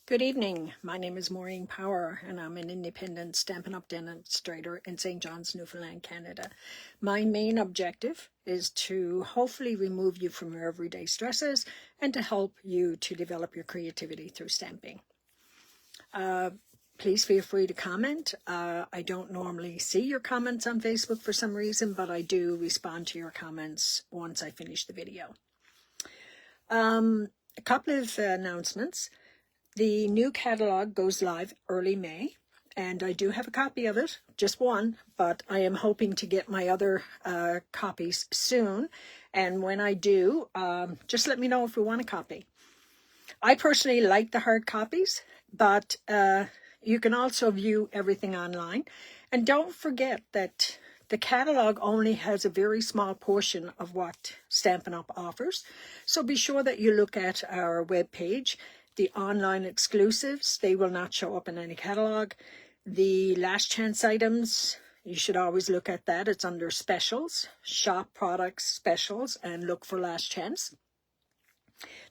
Good evening. My name is Maureen Power, and I'm an independent Stampin' Up! Demonstrator in St. John's, Newfoundland, Canada. My main objective is to hopefully remove you from your everyday stresses and to help you to develop your creativity through stamping. Please feel free to comment. I don't normally see your comments on Facebook for some reason, but I do respond to your comments once I finish the video. A couple of announcements. The new catalog goes live early May, and I do have a copy of it, just one, but I am hoping to get my other copies soon. And when I do, just let me know if you want a copy. I personally like the hard copies, but you can also view everything online. And don't forget that the catalog only has a very small portion of what Stampin' Up! Offers. So be sure that you look at our webpage. The online exclusives, they will not show up in any catalog. The last chance items, you should always look at that. It's under specials, shop products, specials, and look for last chance.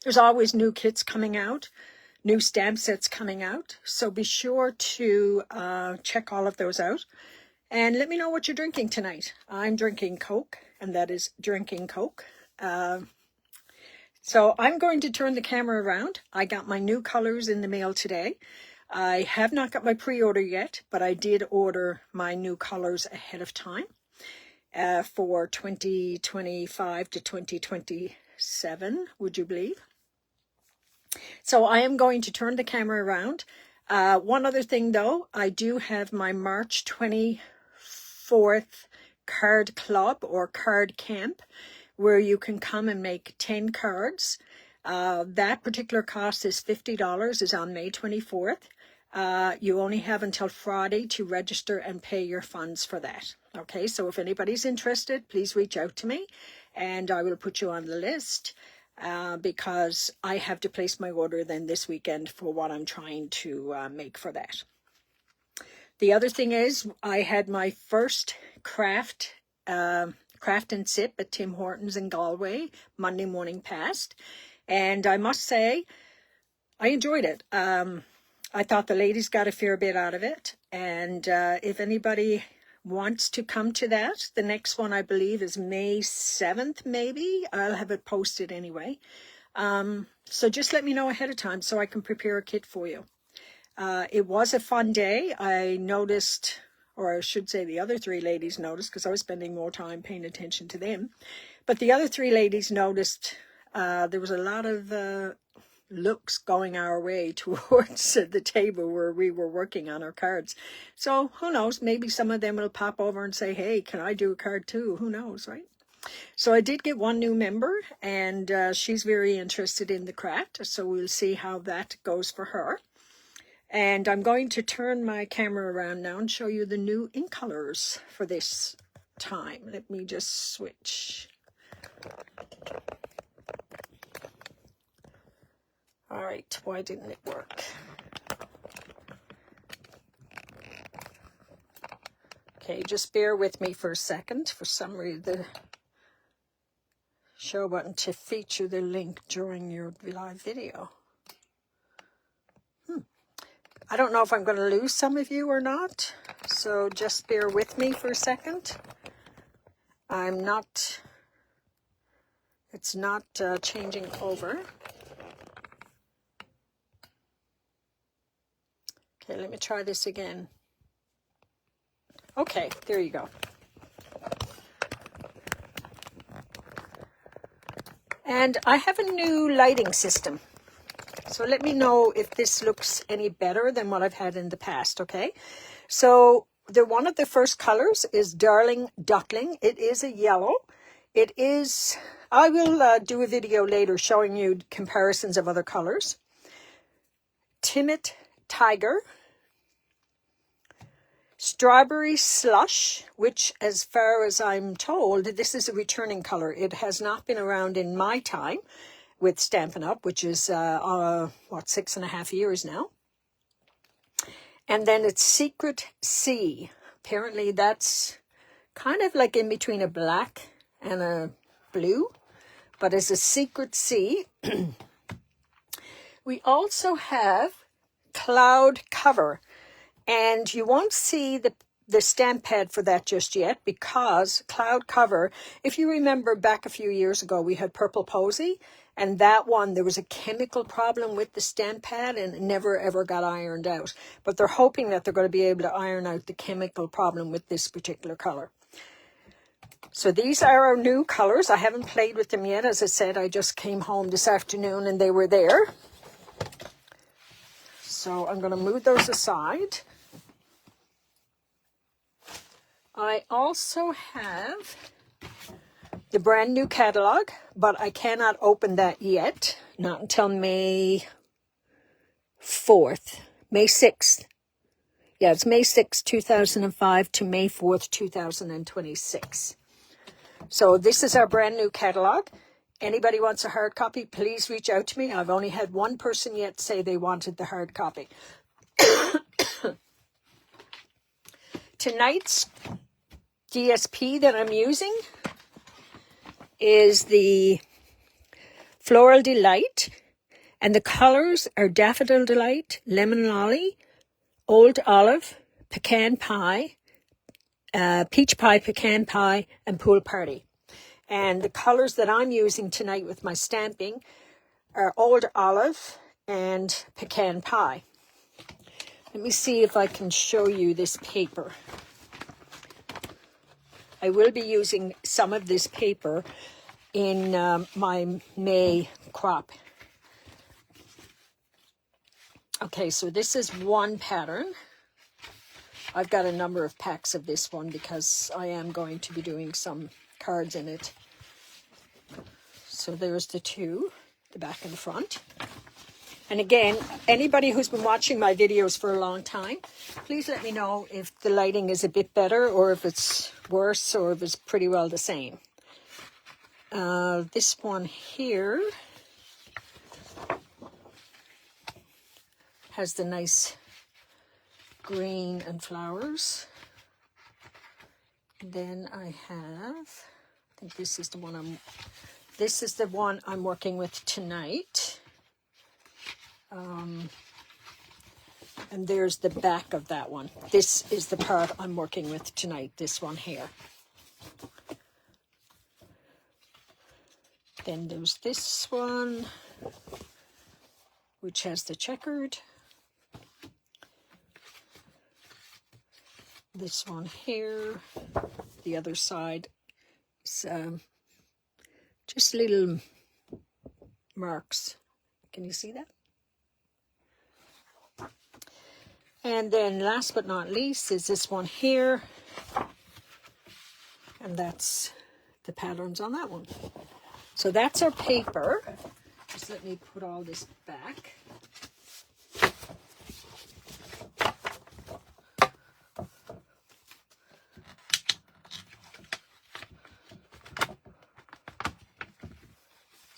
There's always new kits coming out, new stamp sets coming out. So be sure to check all of those out. And let me know what you're drinking tonight. I'm drinking Coke, and that is drinking Coke. So I'm going to turn the camera around. I got my new colors in the mail today. I have not got my pre-order yet, but I did order my new colors ahead of time for 2025 to 2027, would you believe? So I am going to turn the camera around. One other thing though, I do have my March 24th card club or card camp, where you can come and make 10 cards. That particular cost is $50, is on May 24th. You only have until Friday to register and pay your funds for that. Okay, so if anybody's interested, please reach out to me and I will put you on the list because I have to place my order then this weekend for what I'm trying to make for that. The other thing is I had my first craft and Sip at Tim Hortons in Galway Monday morning past, and I must say I enjoyed it. I thought the ladies got a fair bit out of it, and if anybody wants to come to that, the next one I believe is May 7th maybe. I'll have it posted anyway. So just let me know ahead of time so I can prepare a kit for you. It was a fun day. I noticed, or I should say the other three ladies noticed, because I was spending more time paying attention to them. But the other three ladies noticed there was a lot of looks going our way towards the table where we were working on our cards. So who knows, maybe some of them will pop over and say, hey, can I do a card too? Who knows, right? So I did get one new member, and she's very interested in the craft. So we'll see how that goes for her. And I'm going to turn my camera around now and show you the new ink colors for this time. Let me just switch. All right, why didn't it work? Okay, just bear with me for a second. For some reason, the show button to feature the link during your live video. I don't know if I'm going to lose some of you or not, so just bear with me for a second. It's not changing over. Okay, let me try this again. Okay, there you go. And I have a new lighting system. So let me know if this looks any better than what I've had in the past, okay? So one of the first colors is Darling Duckling. It is a yellow. It is, I will do a video later showing you comparisons of other colors. Timid Tiger. Strawberry Slush, which as far as I'm told, this is a returning color. It has not been around in my time with Stampin' Up!, which is, 6.5 years now. And then it's Secret Sea. Apparently that's kind of like in between a black and a blue, but it's a Secret Sea. We also have Cloud Cover. And you won't see the stamp pad for that just yet, because Cloud Cover, if you remember back a few years ago, we had Purple Posy, and that one, there was a chemical problem with the stamp pad and it never ever got ironed out. But they're hoping that they're going to be able to iron out the chemical problem with this particular color. So these are our new colors. I haven't played with them yet. As I said, I just came home this afternoon and they were there. So I'm going to move those aside. I also have the brand new catalog, but I cannot open that yet. Not until May 4th. May 6th. Yeah, it's May 6th, 2005 to May 4th, 2026. So this is our brand new catalog. Anybody wants a hard copy, please reach out to me. I've only had one person yet say they wanted the hard copy. Tonight's DSP that I'm using is the Floral Delight, and the colors are Daffodil Delight, Lemon Lolly, Old Olive, Pecan Pie, Peach Pie, Pecan Pie, and Pool Party. And the colors that I'm using tonight with my stamping are Old Olive and Pecan Pie. Let me see if I can show you this paper. I will be using some of this paper in my May crop. Okay, so this is one pattern. I've got a number of packs of this one because I am going to be doing some cards in it. So there's the two, the back and the front. And again, anybody who's been watching my videos for a long time, please let me know if the lighting is a bit better or if it's worse or if it's pretty well the same. This one here has the nice green and flowers. Then I think this is the one I'm working with tonight. And there's the back of that one. This is the part I'm working with tonight, this one here. Then there's this one, which has the checkered. This one here, the other side, is just little marks. Can you see that? And then last but not least is this one here. And that's the patterns on that one. So that's our paper. Just let me put all this back.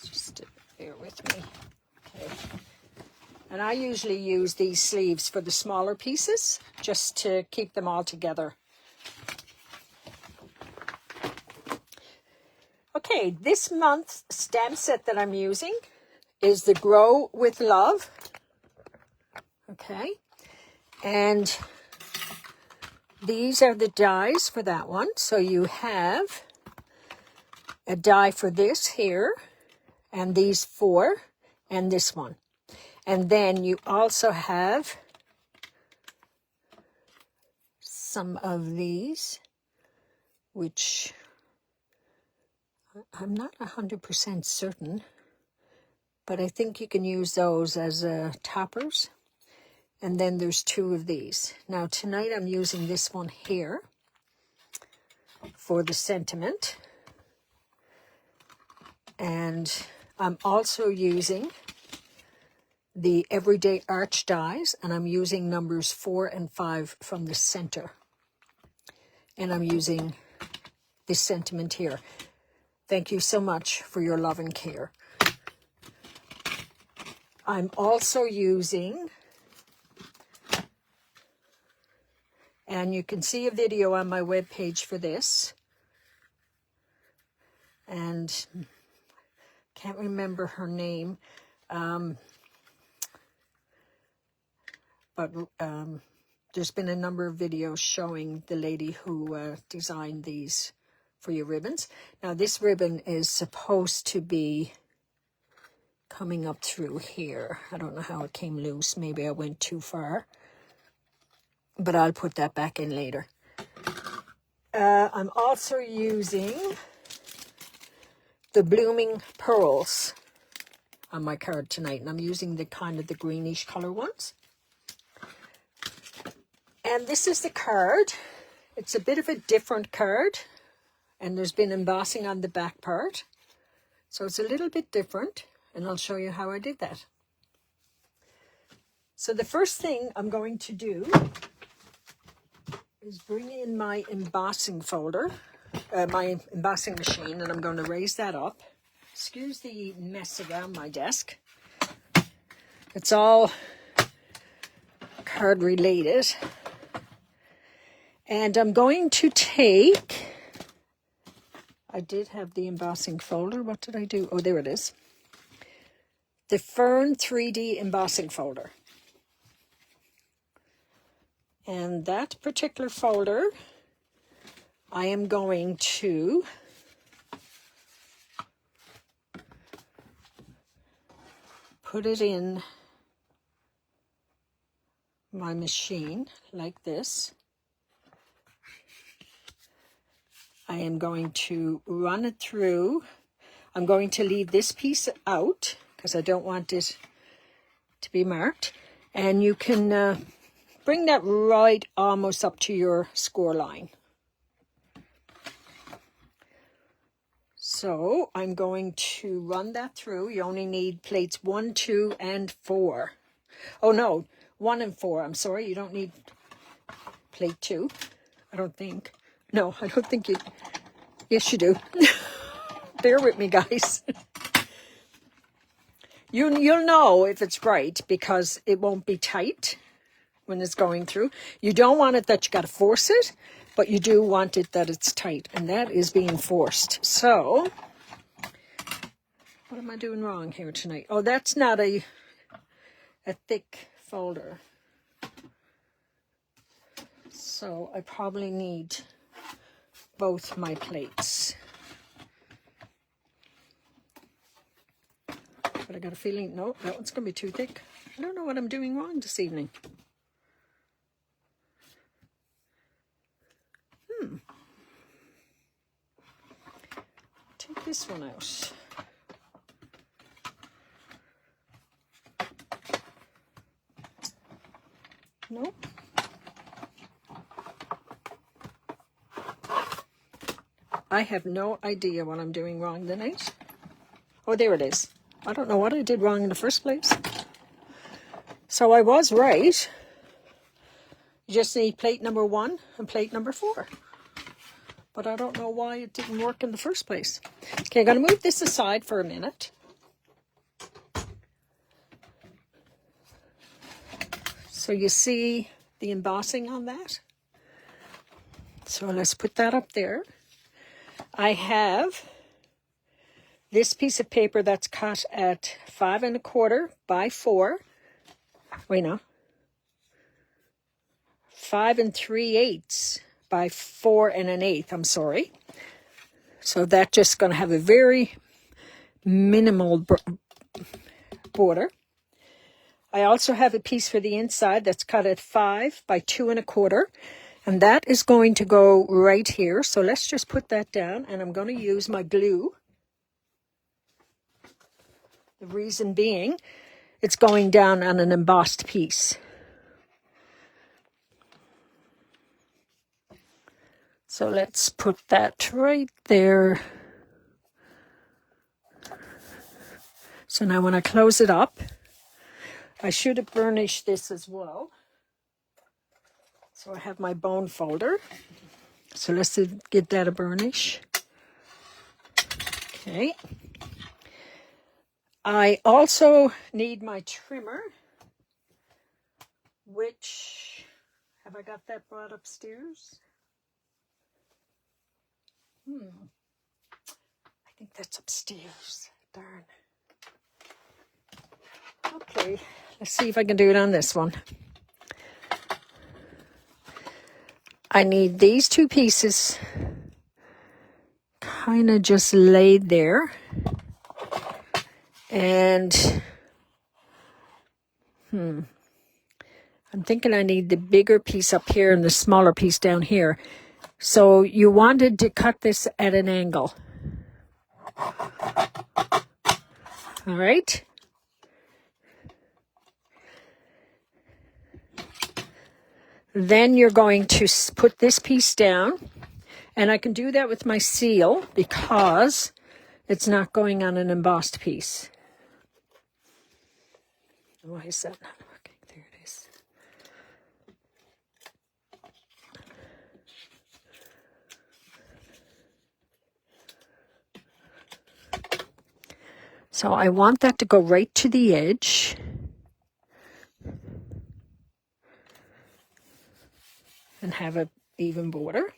Just bear with me. Okay. And I usually use these sleeves for the smaller pieces, just to keep them all together. Okay, this month's stamp set that I'm using is the Grow with Love. Okay, and these are the dies for that one. So you have a die for this here, and these four, and this one. And then you also have some of these, which I'm not 100% certain, but I think you can use those as toppers. And then there's two of these. Now tonight I'm using this one here for the sentiment. And I'm also using the Everyday Arch dies, and I'm using numbers 4 and 5 from the center. And I'm using this sentiment here. Thank you so much for your love and care. I'm also using, and you can see a video on my webpage for this, and can't remember her name. but there's been a number of videos showing the lady who designed these for your ribbons. Now this ribbon is supposed to be coming up through here. I don't know how it came loose. Maybe I went too far, but I'll put that back in later. I'm also using the Blooming Pearls on my card tonight, and I'm using the kind of the greenish color ones. And this is the card. It's a bit of a different card, and there's been embossing on the back part, so it's a little bit different, and I'll show you how I did that. So the first thing I'm going to do is bring in my embossing folder, my embossing machine, and I'm going to raise that up. Excuse the mess around my desk. It's all card related. And I'm going to take, I did have the embossing folder. What did I do? Oh, there it is. The Fern 3D embossing folder. And that particular folder, I am going to put it in my machine like this. I am going to run it through. I'm going to leave this piece out because I don't want it to be marked. And you can bring that right almost up to your score line. So I'm going to run that through. You only need plates 1, 2, and 4. Oh no, 1 and 4. I'm sorry, you don't need plate 2. I don't think. No, I don't think you... Yes, you do. Bear with me, guys. You'll know if it's right because it won't be tight when it's going through. You don't want it that you got to force it, but you do want it that it's tight, and that is being forced. So, what am I doing wrong here tonight? Oh, that's not a thick folder. So I probably need both my plates. But I got a feeling, no, that one's going to be too thick. I don't know what I'm doing wrong this evening. Take this one out. No. I have no idea what I'm doing wrong tonight. Oh, there it is. I don't know what I did wrong in the first place. So I was right. You just need plate number 1 and plate number 4. But I don't know why it didn't work in the first place. Okay, I'm going to move this aside for a minute. So you see the embossing on that? So let's put that up there. I have this piece of paper that's cut at 5 1/4 by 4. Wait, no. 5 3/8 by 4 1/8. I'm sorry. So that's just going to have a very minimal border. I also have a piece for the inside that's cut at 5 by 2 1/4. And that is going to go right here. So let's just put that down. And I'm going to use my glue. The reason being, it's going down on an embossed piece. So let's put that right there. So now when I close it up, I should have burnished this as well. So I have my bone folder. So let's give that a burnish. Okay. I also need my trimmer, which, have I got that brought upstairs? I think that's upstairs. Darn. Okay, let's see if I can do it on this one. I need these two pieces kind of just laid there. And I'm thinking I need the bigger piece up here and the smaller piece down here. So you wanted to cut this at an angle. All right. Then you're going to put this piece down. And I can do that with my seal because it's not going on an embossed piece. Why is that not working? There it is. So I want that to go right to the edge. And have an even border.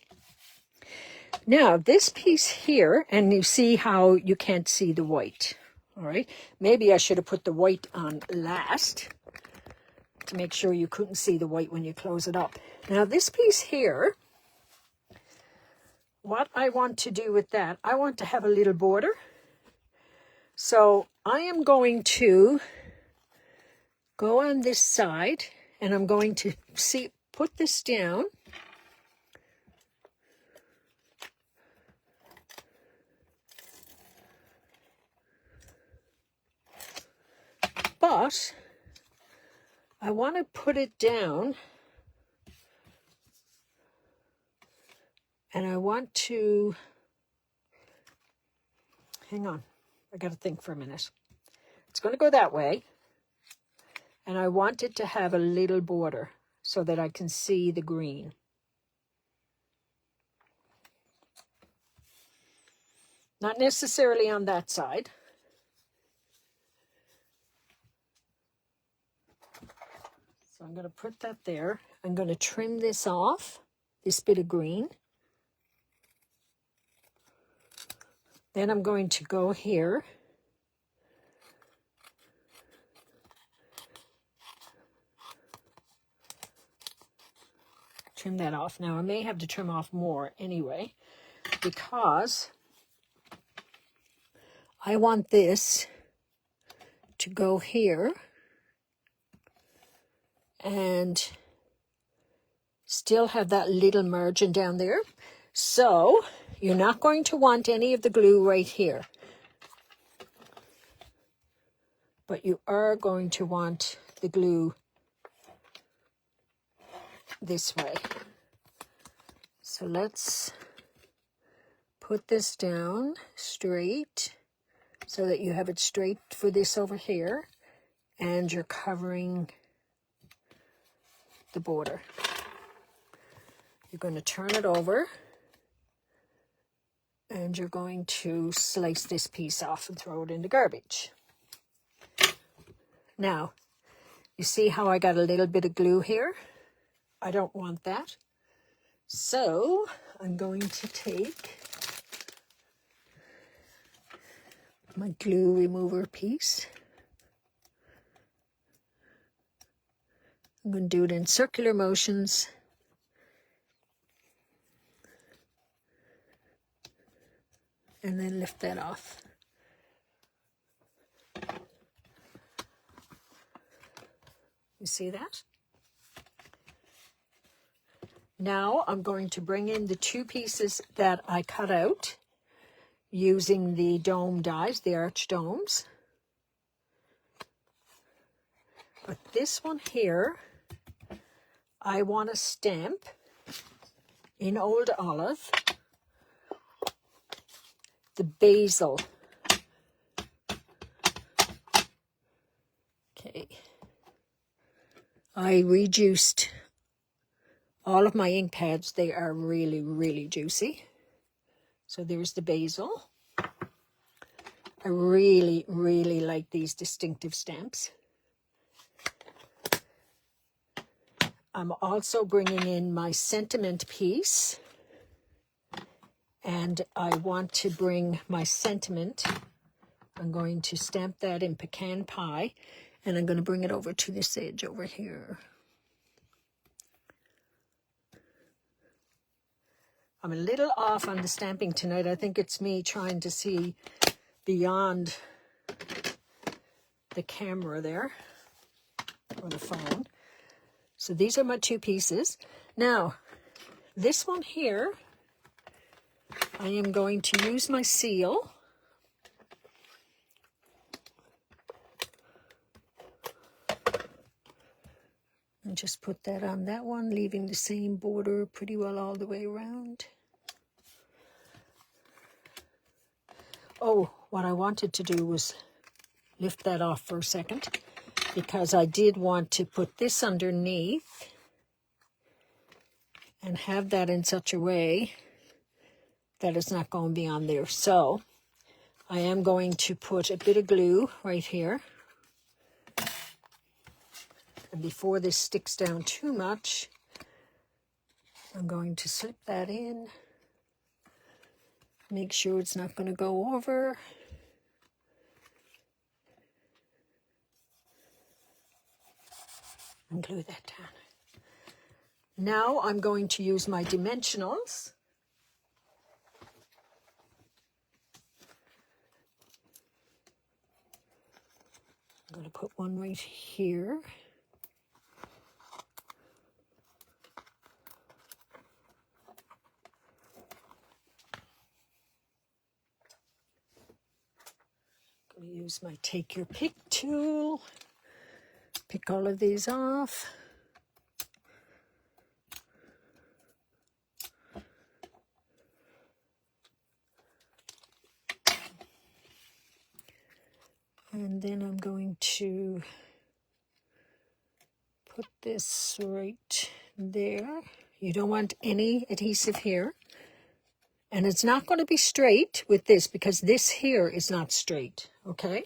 Now this piece here, and you see how you can't see the white. All right. Maybe I should have put the white on last to make sure you couldn't see the white when you close it up. Now this piece here, what I want to do with that, I want to have a little border. So I am going to go on this side and I'm going to put this down. But I want to put it down and I want to, hang on, I got to think for a minute. It's going to go that way and I want it to have a little border so that I can see the green. Not necessarily on that side. So I'm going to put that there. I'm going to trim this off, this bit of green. Then I'm going to go here. Trim that off. Now I may have to trim off more anyway, because I want this to go here and still have that little margin down there. So you're not going to want any of the glue right here, but you are going to want the glue this way. So let's put this down straight so that you have it straight for this over here and you're covering the border. You're going to turn it over and you're going to slice this piece off and throw it in the garbage. Now, you see how I got a little bit of glue here? I don't want that. So I'm going to take my glue remover piece. I'm going to do it in circular motions. And then lift that off. You see that? Now I'm going to bring in the two pieces that I cut out using the dome dies, the arch domes. But this one here, I want to stamp in Old Olive the basil. Okay. I rejuiced all of my ink pads. They are really, really juicy. So there's the basil. I really, really like these distinctive stamps. I'm also bringing in my sentiment piece. And I want to bring my sentiment. I'm going to stamp that in pecan pie. And I'm going to bring it over to this edge over here. I'm a little off on the stamping tonight. I think it's me trying to see beyond the camera there, or the phone. So these are my 2 pieces. Now, this one here, I am going to use my seal. And just put that on that one, leaving the same border pretty well all the way around. Oh, what I wanted to do was lift that off for a second, because I did want to put this underneath and have that in such a way that it's not going to be on there. So I am going to put a bit of glue right here. And before this sticks down too much, I'm going to slip that in. Make sure it's not going to go over. And glue that down. Now I'm going to use my dimensionals. I'm going to put one right here. I'm going to use my Take Your Pick tool. Pick all of these off. And then I'm going to put this right there. You don't want any adhesive here. And it's not going to be straight with this, because this here is not straight, okay?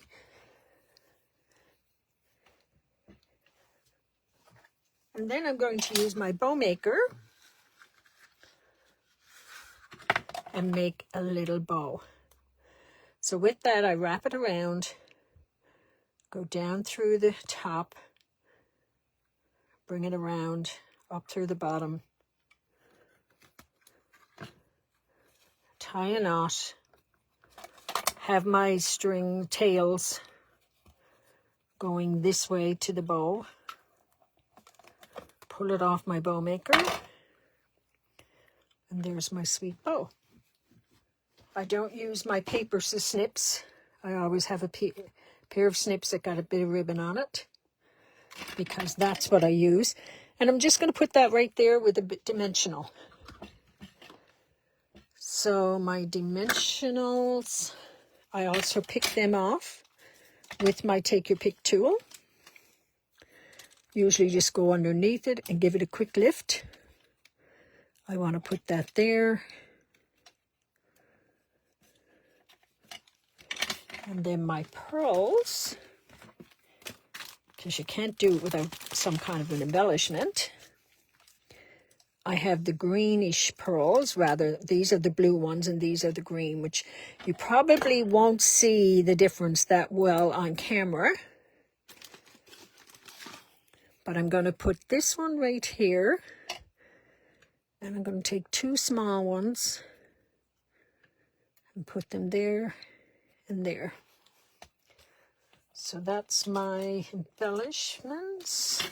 And then I'm going to use my bow maker and make a little bow. So with that, I wrap it around, go down through the top, bring it around, up through the bottom, tie a knot, have my string tails going this way to the bow, pull it off my bow maker, and there's my sweet bow. I don't use my paper snips. I always have a pair of snips that got a bit of ribbon on it, because that's what I use. And I'm just going to put that right there with a bit dimensional. So my dimensionals, I also pick them off with my Take Your Pick tool. Usually just go underneath it and give it a quick lift. I want to put that there. And then my pearls, because you can't do it without some kind of an embellishment. I have the greenish pearls, rather, these are the blue ones and these are the green, which you probably won't see the difference that well on camera. But I'm going to put this one right here, and I'm going to take 2 small ones and put them there and there. So that's my embellishments.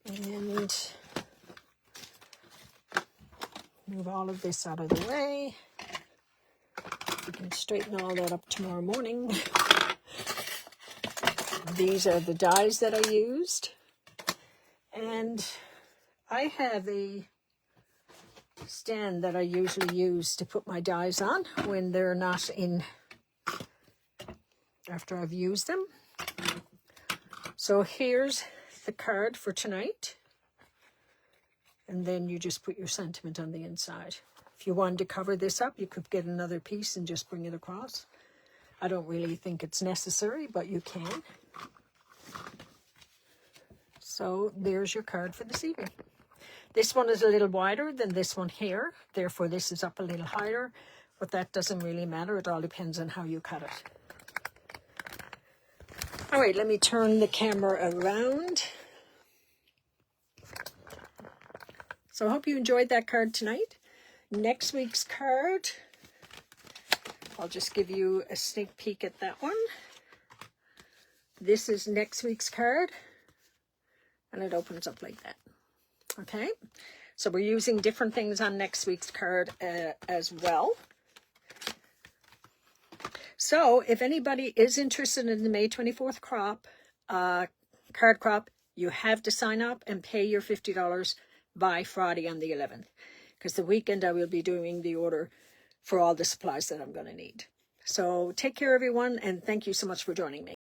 And move all of this out of the way. We can straighten all that up tomorrow morning. These are the dies that I used. And I have a stand that I usually use to put my dies on when they're not in, after I've used them. So here's the card for tonight, and then you just put your sentiment on the inside. If you wanted to cover this up, you could get another piece and just bring it across. I don't really think it's necessary, but you can. So there's your card for this evening. This one is a little wider than this one here, therefore this is up a little higher, but that doesn't really matter. It all depends on how you cut it. All right, let me turn the camera around. So I hope you enjoyed that card tonight. Next week's card, I'll just give you a sneak peek at that one. This is next week's card, and it opens up like that. Okay, so we're using different things on next week's card as well. So if anybody is interested in the May 24th crop, card crop, you have to sign up and pay your $50 by Friday on the 11th. Because the weekend I will be doing the order for all the supplies that I'm going to need. So take care, everyone, and thank you so much for joining me.